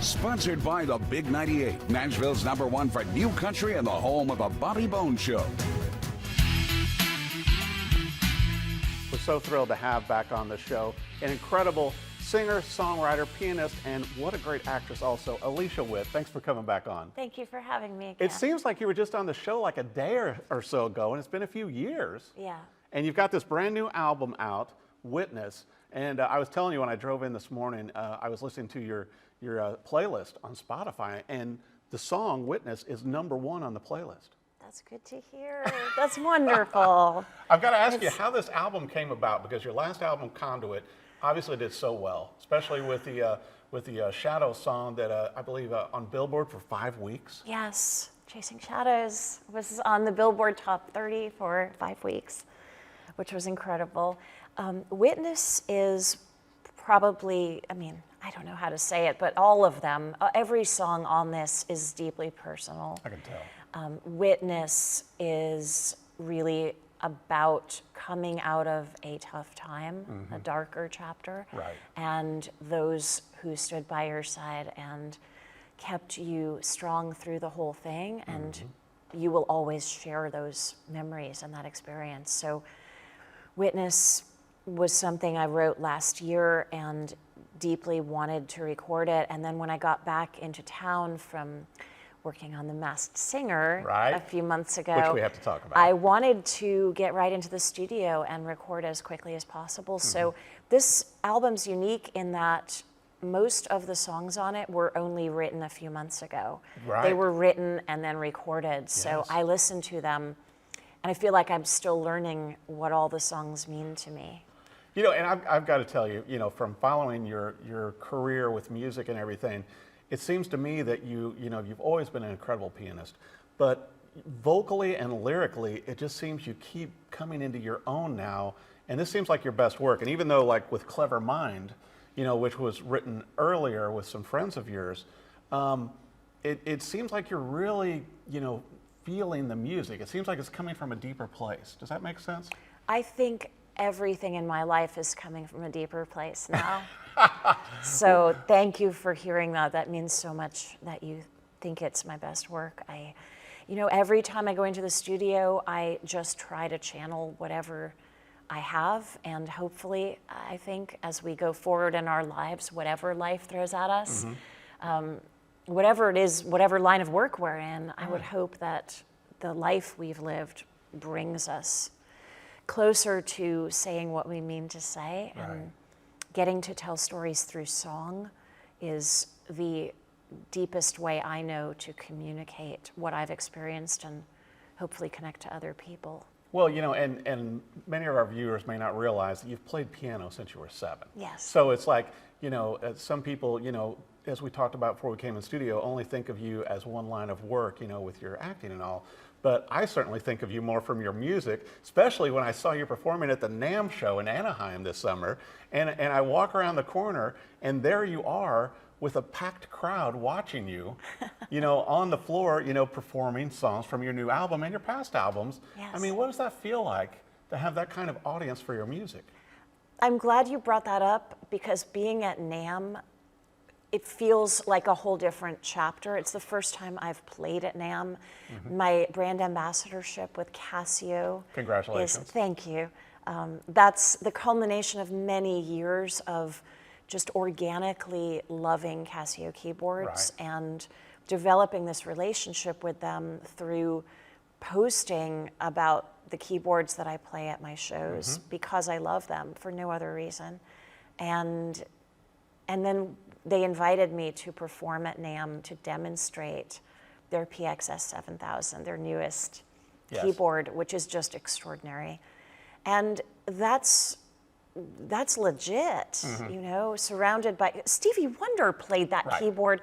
Sponsored by the Big 98, Nashville's #1 for new country and the home of the Bobby Bones Show. We're so thrilled to have back on the show an incredible singer, songwriter, pianist, and what a great actress also, Alicia Witt. Thanks for coming back on. Thank you for having me again. It seems like you were just on the show like a day or so ago, and it's been a few years. Yeah. And you've got this brand new album out, Witness. And I was telling you when I drove in this morning, I was listening to your playlist on Spotify, and the song Witness is #1 on the playlist. That's good to hear. That's wonderful. I've got to ask you how this album came about, because your last album, Conduit, obviously did so well, especially with the Shadow song that I believe on Billboard for 5 weeks. Yes, Chasing Shadows was on the Billboard Top 30 for 5 weeks, which was incredible. Witness is probably, I don't know how to say it, but all of them, every song on this is deeply personal. I can tell. Witness is really about coming out of a tough time, a darker chapter, Right. and those who stood by your side and kept you strong through the whole thing, and you will always share those memories and that experience. So Witness was something I wrote last year and deeply wanted to record it, and then when I got back into town from working on The Masked Singer a few months ago, which we have to talk about, I wanted to get right into the studio and record as quickly as possible. So this album's unique in that most of the songs on it were only written a few months ago. Right. They were written and then recorded. So I listened to them and I feel like I'm still learning what all the songs mean to me. You know, and I've got to tell you, from following your career with music and everything, it seems to me that you've always been an incredible pianist, but vocally and lyrically, it just seems you keep coming into your own now, and this seems like your best work. And even though, like with Clever Mind, which was written earlier with some friends of yours, it seems like you're really, feeling the music. It seems like it's coming from a deeper place. Does that make sense? I think everything in my life is coming from a deeper place now. So thank you for hearing that. That means so much that you think it's my best work. Every time I go into the studio, I just try to channel whatever I have, and hopefully, I think as we go forward in our lives, whatever life throws at us, whatever it is, whatever line of work we're in, I would hope that the life we've lived brings us closer to saying what we mean to say, and getting to tell stories through song is the deepest way I know to communicate what I've experienced and hopefully connect to other people. Well, and many of our viewers may not realize that you've played piano since you were 7. Yes. So it's like, some people, as we talked about before we came in studio, only think of you as one line of work, with your acting and all. But I certainly think of you more from your music, especially when I saw you performing at the NAMM Show in Anaheim this summer. And I walk around the corner, and there you are with a packed crowd watching you, on the floor, performing songs from your new album and your past albums. Yes. I mean, what does that feel like to have that kind of audience for your music? I'm glad you brought that up, because being at NAMM, it feels like a whole different chapter. It's the first time I've played at NAMM. My brand ambassadorship with Casio. Congratulations. Thank you. That's the culmination of many years of just organically loving Casio keyboards and developing this relationship with them through posting about the keyboards that I play at my shows because I love them for no other reason. And then they invited me to perform at NAMM to demonstrate their PXS 7000, their newest keyboard, which is just extraordinary. And that's legit, surrounded by, Stevie Wonder played that keyboard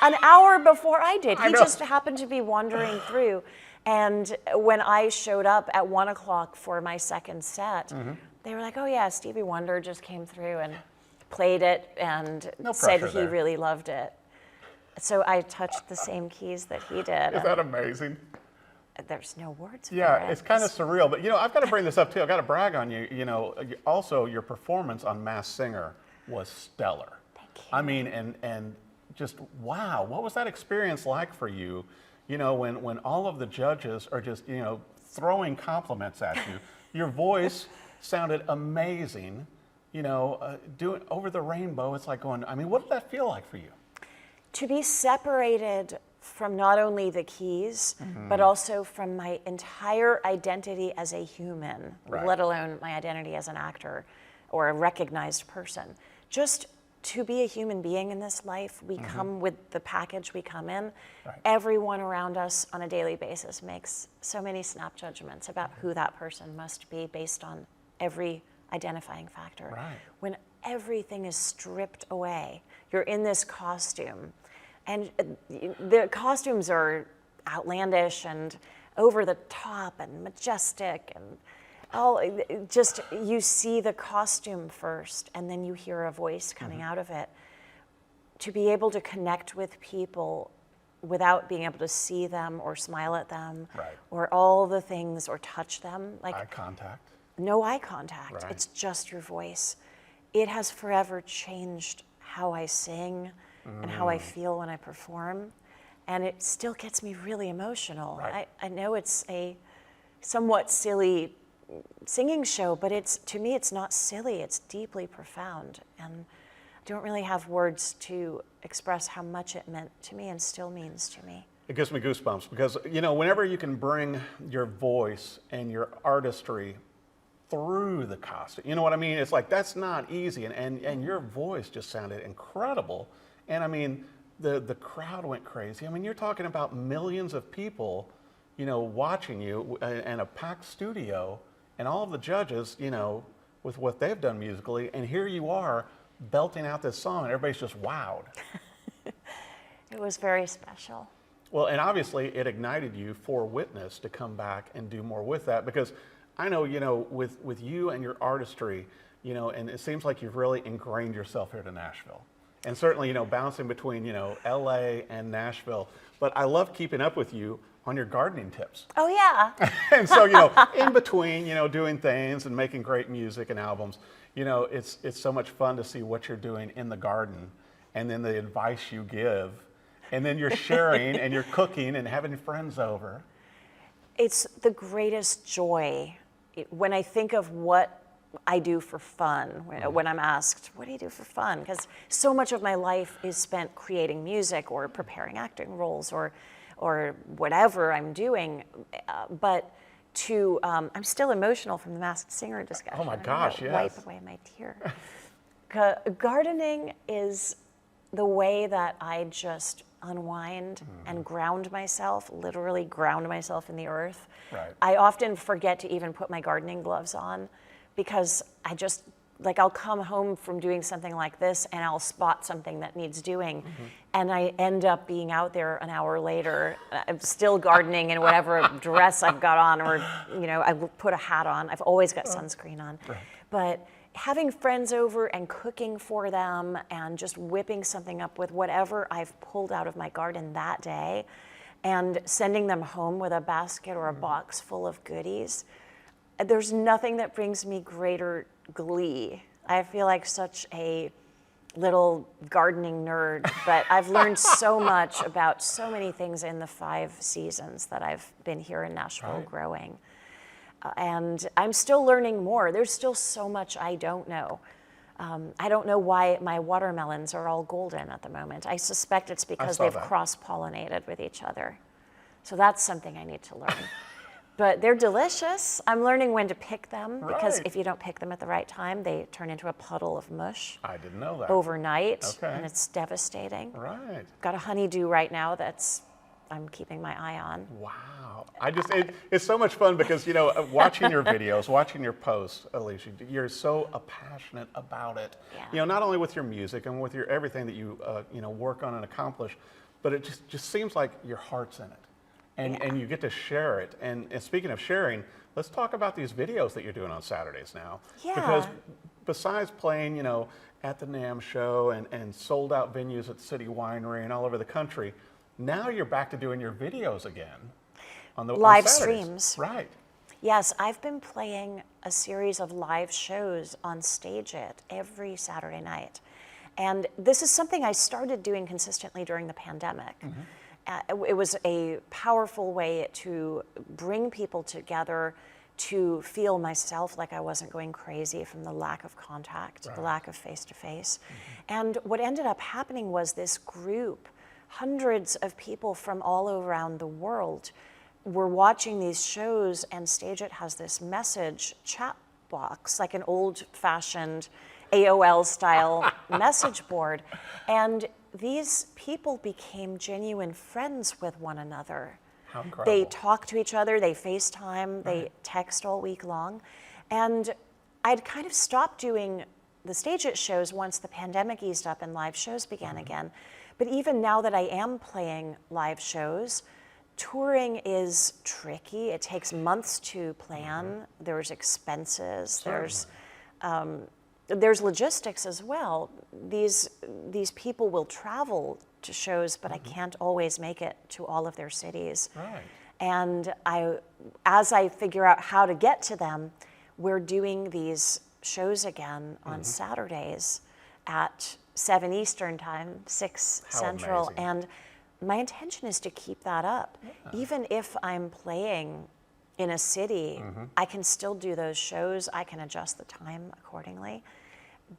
an hour before I did. He just happened to be wandering through. And when I showed up at 1 o'clock for my second set, they were like, oh yeah, Stevie Wonder just came through and played it and said he really loved it. So I touched the same keys that he did. Is that amazing? There's no words for Yeah, it. it's kind of surreal. But, I've got to bring this up, too. I've got to brag on you. Also, your performance on Masked Singer was stellar. Thank you. I mean, and just wow. What was that experience like for you? You know, when all of the judges are just, you know, throwing compliments at you. Your voice sounded amazing. You know, doing Over the Rainbow, it's like going, I mean, what did that feel like for you? To be separated from not only the keys, but also from my entire identity as a human, let alone my identity as an actor or a recognized person. Just to be a human being in this life, we come with the package we come in. Everyone around us on a daily basis makes so many snap judgments about who that person must be based on every identifying factor. When everything is stripped away, you're in this costume, and the costumes are outlandish and over the top and majestic and all, just, you see the costume first and then you hear a voice coming out of it. To be able to connect with people without being able to see them or smile at them or all the things or touch them. Like eye contact. No eye contact. It's just your voice. It has forever changed how I sing and how I feel when I perform. And it still gets me really emotional. I know it's a somewhat silly singing show, but to me it's not silly, it's deeply profound. And I don't really have words to express how much it meant to me and still means to me. It gives me goosebumps because, you know, whenever you can bring your voice and your artistry through the costume, you know what I mean? It's like, that's not easy. And your voice just sounded incredible. And I mean, the crowd went crazy. I mean, you're talking about millions of people, you know, watching you and a packed studio and all of the judges, you know, with what they've done musically. And here you are belting out this song and everybody's just wowed. It was very special. Well, and obviously it ignited you for Witness to come back and do more with that, because I know, you know, with you and your artistry, you know, and it seems like you've really ingrained yourself here to Nashville. And certainly, you know, bouncing between, you know, LA and Nashville. But I love keeping up with you on your gardening tips. Oh, yeah. And so, you know, in between, you know, doing things and making great music and albums, you know, it's so much fun to see what you're doing in the garden and then the advice you give. And then you're sharing and you're cooking and having friends over. It's the greatest joy when I think of what I do for fun, when I'm asked, what do you do for fun? Because so much of my life is spent creating music or preparing acting roles or whatever I'm doing. But I'm still emotional from the Masked Singer discussion. Oh my gosh, yes. Wipe away my tear. Gardening is the way that I just unwind and ground myself, literally ground myself in the earth. I often forget to even put my gardening gloves on because I just, like, I'll come home from doing something like this and I'll spot something that needs doing. And I end up being out there an hour later. I'm still gardening in whatever dress I've got on, or, you know, I put a hat on. I've always got sunscreen on. But having friends over and cooking for them and just whipping something up with whatever I've pulled out of my garden that day and sending them home with a basket or a box full of goodies, there's nothing that brings me greater glee. I feel like such a little gardening nerd, but I've learned so much about so many things in the 5 seasons that I've been here in Nashville growing. And I'm still learning more. There's still so much I don't know. I don't know why my watermelons are all golden at the moment. I suspect it's because they've cross-pollinated with each other. So that's something I need to learn. But they're delicious. I'm learning when to pick them, because if you don't pick them at the right time, they turn into a puddle of mush. I didn't know that. Overnight, and it's devastating. Got a honeydew right now that's I'm keeping my eye on. Wow. It's so much fun because, you know, watching your videos, watching your posts, Alicia, you're so passionate about it. You know, not only with your music and with your everything that you, you know, work on and accomplish, but it just seems like your heart's in it. And you get to share it. And speaking of sharing, let's talk about these videos that you're doing on Saturdays now. Because besides playing, you know, at the NAMM Show and sold out venues at City Winery and all over the country, now you're back to doing your videos again on the live on Saturdays. Streams. Yes, I've been playing a series of live shows on Stage It every Saturday night. And this is something I started doing consistently during the pandemic. It was a powerful way to bring people together, to feel myself like I wasn't going crazy from the lack of contact, the lack of face-to-face. And what ended up happening was this group, hundreds of people from all around the world, were watching these shows, and Stage It has this message chat box, like an old-fashioned AOL-style message board. And these people became genuine friends with one another. How incredible. They talk to each other, they FaceTime, they text all week long. And I'd kind of stopped doing the Stage It shows once the pandemic eased up and live shows began again. But even now that I am playing live shows, touring is tricky. It takes months to plan. There's expenses. There's logistics as well. These people will travel to shows, but I can't always make it to all of their cities. Right. And as I figure out how to get to them, we're doing these shows again on Saturdays at 7 Eastern time, 6 How Central. amazing. And my intention is to keep that up. Even if I'm playing in a city, I can still do those shows. I can adjust the time accordingly.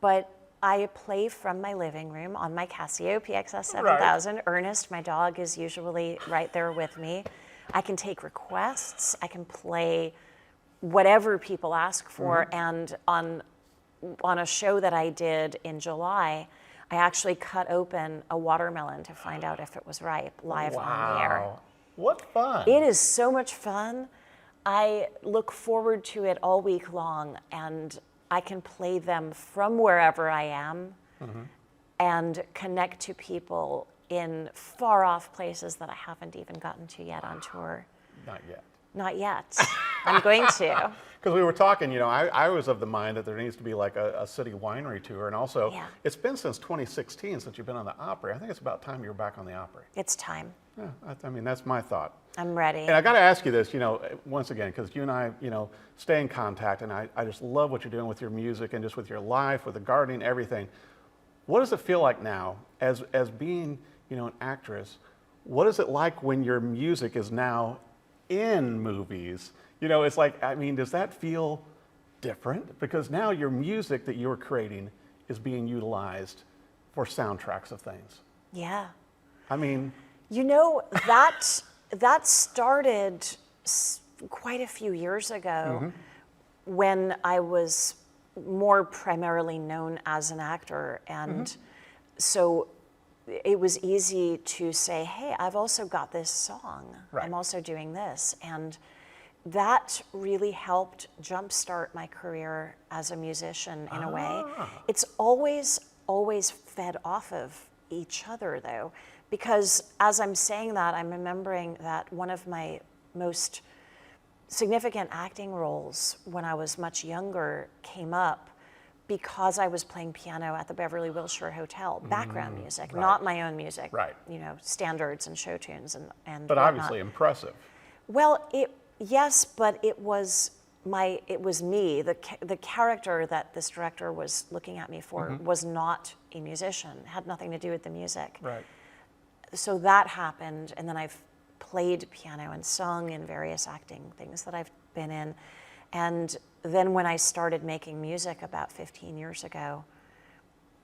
But I play from my living room on my Casio PXS 7000. Ernest, my dog, is usually right there with me. I can take requests. I can play whatever people ask for. And on a show that I did in July, I actually cut open a watermelon to find out if it was ripe live on the air. What fun. It is so much fun. I look forward to it all week long, and I can play them from wherever I am and connect to people in far off places that I haven't even gotten to yet on tour. Not yet. Not yet. I'm going to. Because we were talking, I was of the mind that there needs to be like a city winery tour. And also, it's been since 2016 since you've been on the Opry. I think it's about time you're back on the Opry. It's time. Yeah, I mean, that's my thought. I'm ready. And I got to ask you this, once again, because you and I, stay in contact, and I just love what you're doing with your music and just with your life, with the gardening, everything. What does it feel like now, as being, an actress? What is it like when your music is now in movies? It's like, does that feel different? Because now your music that you're creating is being utilized for soundtracks of things. Yeah. That started quite a few years ago when I was more primarily known as an actor. And so it was easy to say, hey, I've also got this song. Right. I'm also doing this. And that really helped jumpstart my career as a musician in a way. It's always fed off of each other, though, because as I'm saying that, I'm remembering that one of my most significant acting roles when I was much younger came up because I was playing piano at the Beverly Wilshire Hotel, background music, not my own music, standards and show tunes and But whatnot. obviously impressive. Well, yes, but it was me. The character that this director was looking at me for was not a musician. It had nothing to do with the music. Right. So that happened, and then I've played piano and sung in various acting things that I've been in. And then when I started making music about 15 years ago,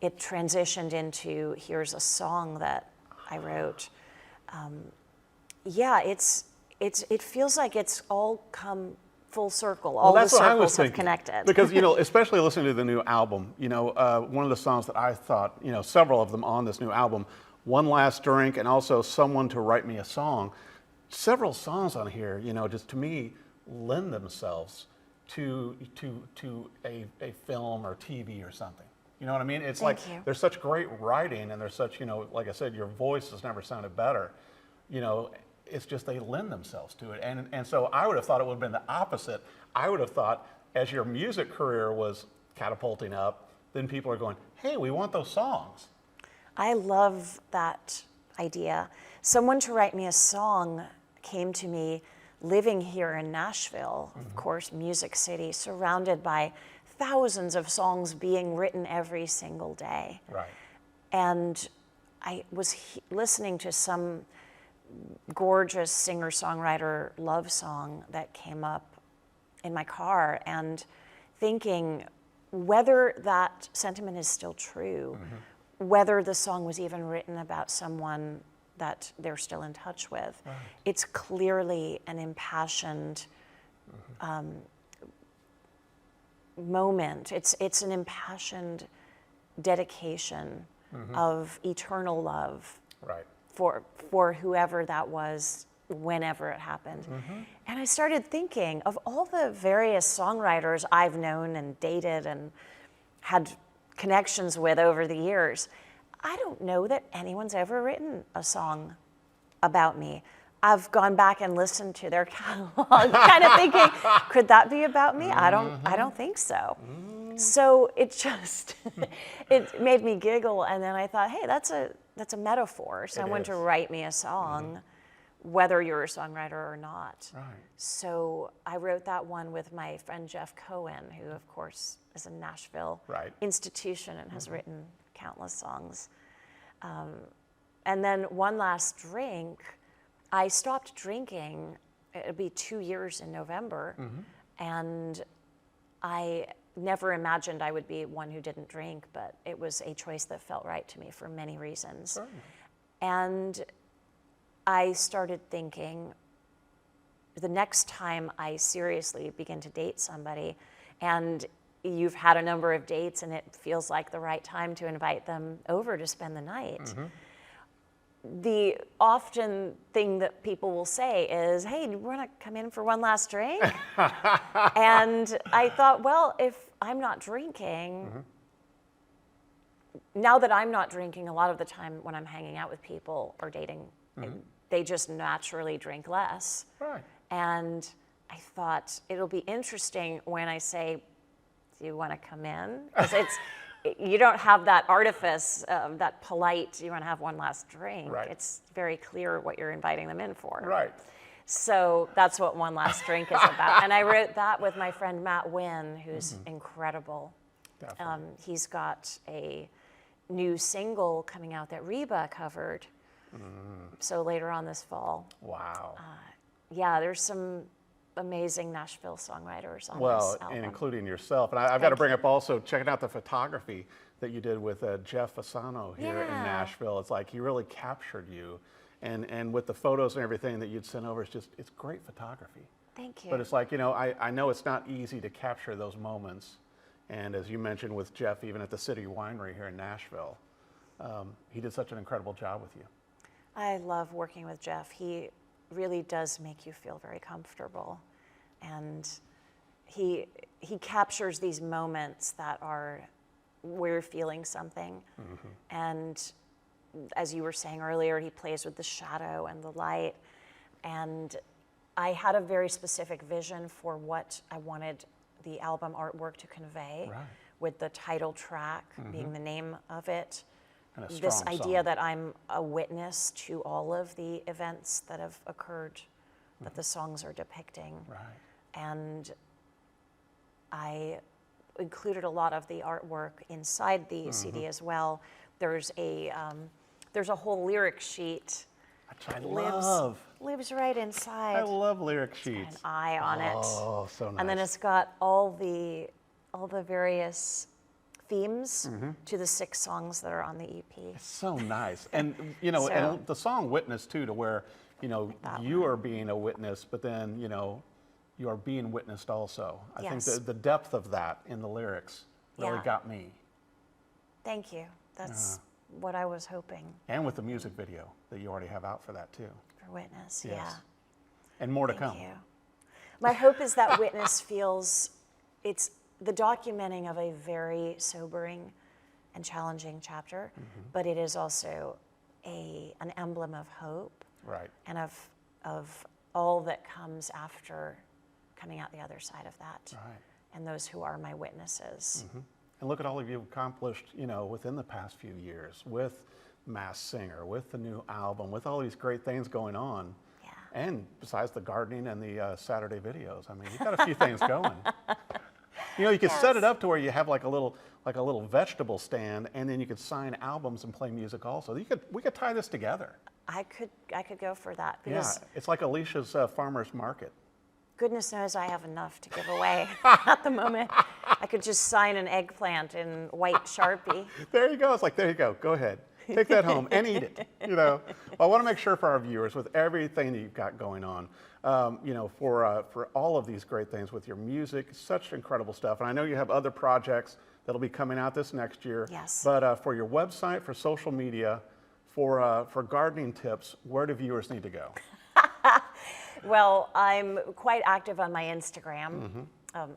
it transitioned into, here's a song that I wrote. It feels like it's all come full circle. All the circles have connected. Because, especially listening to the new album, one of the songs that I thought, several of them on this new album, One Last Drink and also Someone to Write Me a Song, several songs on here, just to me, lend themselves to a film or TV or something. You know what I mean? It's Thank like you. there's such great writing and there's such, like I said, your voice has never sounded better. It's just they lend themselves to it. And so I would have thought it would have been the opposite. I would have thought as your music career was catapulting up, then people are going, hey, we want those songs. I love that idea. Someone to Write Me a Song came to me living here in Nashville, of course, Music City, surrounded by thousands of songs being written every single day. Right. And I was listening to some gorgeous singer-songwriter love song that came up in my car and thinking whether that sentiment is still true, whether the song was even written about someone that they're still in touch with. Right. It's clearly an impassioned moment. It's an impassioned dedication of eternal love for whoever that was, whenever it happened. And I started thinking of all the various songwriters I've known and dated and had connections with over the years. I don't know that anyone's ever written a song about me. I've gone back and listened to their catalog, kind of thinking, could that be about me? I don't think so. So it just, it made me giggle, and then I thought, hey, that's a metaphor, someone to write me a song, whether you're a songwriter or not. Right. So I wrote that one with my friend Jeff Cohen, who of course is a Nashville institution and has written countless songs. And then One Last Drink, I stopped drinking, it'll be 2 years in November, and I never imagined I would be one who didn't drink, but it was a choice that felt right to me for many reasons. Certainly. And I started thinking, the next time I seriously begin to date somebody, and you've had a number of dates and it feels like the right time to invite them over to spend the night, the often thing that people will say is, hey, do you want to come in for one last drink? And I thought, well, if I'm not drinking, now that I'm not drinking, a lot of the time when I'm hanging out with people or dating, they just naturally drink less. Right. And I thought it'll be interesting when I say, do you want to come in? Because you don't have that artifice, that polite, you want to have one last drink. Right. It's very clear what you're inviting them in for. Right. So that's what One Last Drink is about. And I wrote that with my friend Matt Wynn, who's incredible. He's got a new single coming out that Reba covered. So later on this fall. Wow. Yeah, there's some amazing Nashville songwriters on this album. And including yourself. And I've got to bring up also, checking out the photography that you did with Jeff Fasano here in Nashville. It's like he really captured you. And with the photos and everything that you'd sent over, it's great photography. Thank you. But it's like, I know it's not easy to capture those moments. And as you mentioned with Jeff, even at the City Winery here in Nashville, he did such an incredible job with you. I love working with Jeff. He really does make you feel very comfortable. And he captures these moments that we're feeling something. And as you were saying earlier, he plays with the shadow and the light. And I had a very specific vision for what I wanted the album artwork to convey, with the title track being the name of it. This idea that I'm a witness to all of the events that have occurred that the songs are depicting. Right. And I included a lot of the artwork inside the CD as well. There's a whole lyric sheet. Which I love. Lives right inside. I love lyric sheets. It's got an eye on it. Oh, so nice. And then it's got all the various themes to the 6 songs that are on the EP. It's so nice. And and the song Witness too, to where you are being a witness, but then you are being witnessed also. I think the depth of that in the lyrics really got me. Thank you. That's what I was hoping. And with the music video that you already have out for that too. For Witness, and more to come. Thank you. My hope is that Witness feels it's the documenting of a very sobering and challenging chapter, but it is also an emblem of hope, and of all that comes after coming out the other side of that, and those who are my witnesses. And look at all of you've accomplished, within the past few years with Masked Singer, with the new album, with all these great things going on. Yeah. And besides the gardening and the Saturday videos, I mean, you've got a few things going. You know, you could set Yes. it up to where you have like a little vegetable stand, and then you could sign albums and play music also. We could tie this together. I could go for that Yeah, because it's like Alicia's farmer's market. goodness knows I have enough to give away at the moment. I could just sign an eggplant in white Sharpie. There you go. It's like, there you go. Go ahead. Take that home and eat it. You know, I want to make sure for our viewers, with everything that you've got going on, you know, for all of these great things with your music, such incredible stuff. And I know you have other projects that'll be coming out this next year. Yes. But for your website, for social media, for gardening tips, where do viewers need to go? Well, I'm quite active on my Instagram,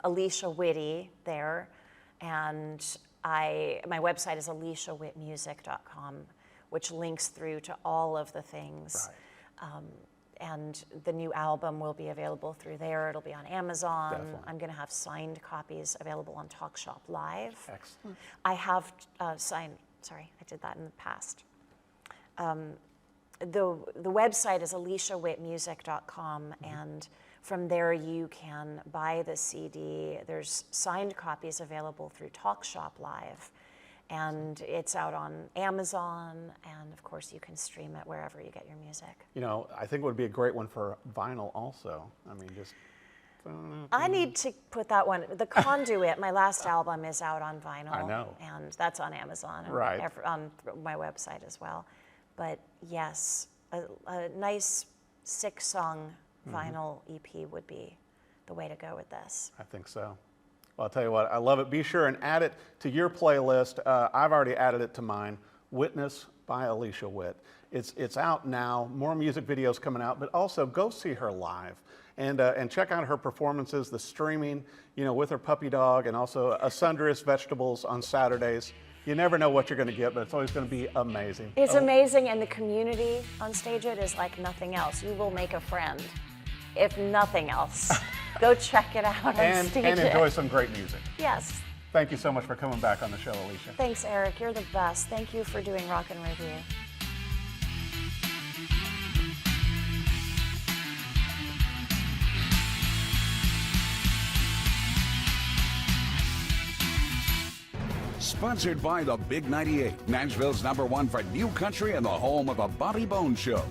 Alicia Witt there, and my website is aliciawittmusic.com, which links through to all of the things. Right. And the new album will be available through there. It'll be on Amazon. Definitely. I'm going to have signed copies available on Talk Shop Live. Excellent. I have signed. Sorry, I did that in the past. The website is aliciawittmusic.com, and from there you can buy the CD. There's signed copies available through Talk Shop Live, and it's out on Amazon, and of course you can stream it wherever you get your music. You know, I think it would be a great one for vinyl also. I mean, just... I need to put that one. The Conduit, my last album, is out on vinyl. I know. And that's on Amazon and Right. on my website as well. But yes, a nice 6-song vinyl EP would be the way to go with this. I think so. Well, I'll tell you what, I love it. Be sure and add it to your playlist. I've already added it to mine, Witness by Alicia Witt. It's out now, more music videos coming out, but also go see her live and check out her performances, the streaming, you know, with her puppy dog, and also Sundress Vegetables on Saturdays. You never know what you're going to get, but it's always going to be amazing. It's amazing, and the community on Stage It is like nothing else. You will make a friend, if nothing else. Go check it out on Stage And It. enjoy some great music. Yes. Thank you so much for coming back on the show, Alicia. Thanks, Eric. You're the best. Thank you for doing Rock and Review. Sponsored by the Big 98, Nashville's #1 for new country and the home of a Bobby Bones Show.